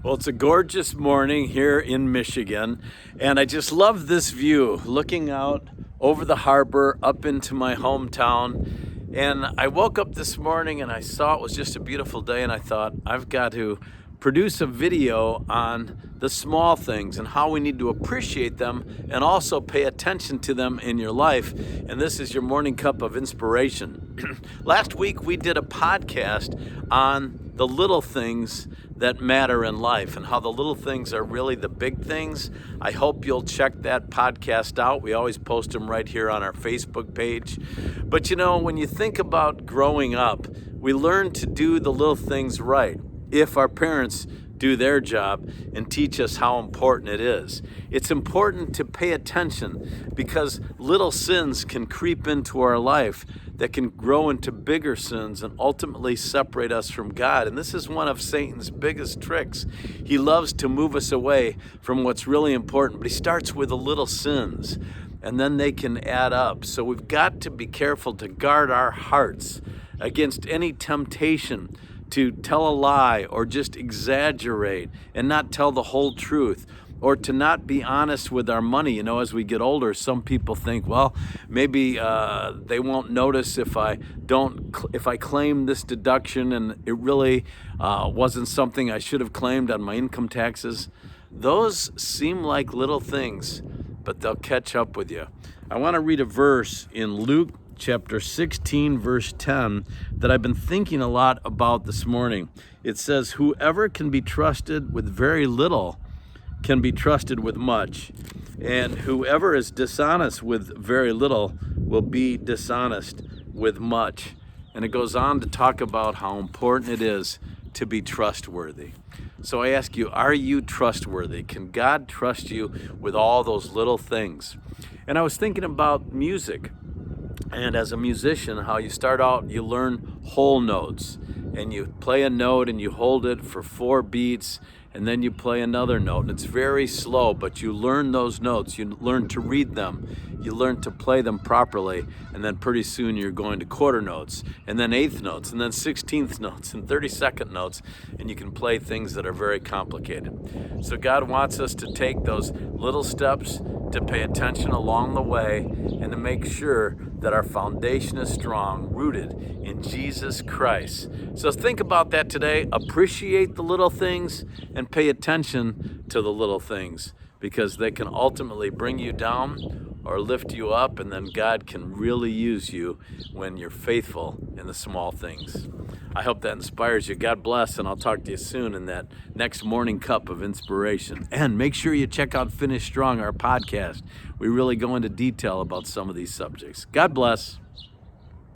Well, it's a gorgeous morning here in Michigan, and I just love this view, looking out over the harbor up into my hometown. And I woke up this morning and I saw it was just a beautiful day, and I thought, I've got to produce a video on the small things and how we need to appreciate them and also pay attention to them in your life. And this is your morning cup of inspiration. Last week we did a podcast on the little things that matter in life and how the little things are really the big things. I hope you'll check that podcast out. We always post them right here on our Facebook page. But you know, when you think about growing up, we learn to do the little things right if our parents do their job and teach us how important it is. It's important to pay attention because little sins can creep into our life that can grow into bigger sins and ultimately separate us from God. And this is one of Satan's biggest tricks. He loves to move us away from what's really important, but he starts with the little sins and then they can add up. So we've got to be careful to guard our hearts against any temptation to tell a lie or just exaggerate and not tell the whole truth, or to not be honest with our money. You know, as we get older, some people think, well, maybe they won't notice if I claim this deduction and it really wasn't something I should have claimed on my income taxes. Those seem like little things, but they'll catch up with you. I want to read a verse in Luke chapter 16, verse 10, that I've been thinking a lot about this morning. It says, whoever can be trusted with very little can be trusted with much, and whoever is dishonest with very little will be dishonest with much. And it goes on to talk about how important it is to be trustworthy. So I ask you, are you trustworthy? Can God trust you with all those little things? And I was thinking about music. And as a musician, how you start out, you learn whole notes, and you play a note and you hold it for 4 beats, and then you play another note, and it's very slow, but you learn those notes, you learn to read them, you learn to play them properly, and then pretty soon you're going to quarter notes, and then 8th notes, and then 16th notes, and 32nd notes, and you can play things that are very complicated. So God wants us to take those little steps to pay attention along the way and to make sure that our foundation is strong, rooted in Jesus Christ. So think about that today. Appreciate the little things and pay attention to the little things, because they can ultimately bring you down or lift you up, and then God can really use you when you're faithful in the small things. I hope that inspires you. God bless, and I'll talk to you soon in that next morning cup of inspiration. And make sure you check out Finish Strong, our podcast. We really go into detail about some of these subjects. God bless.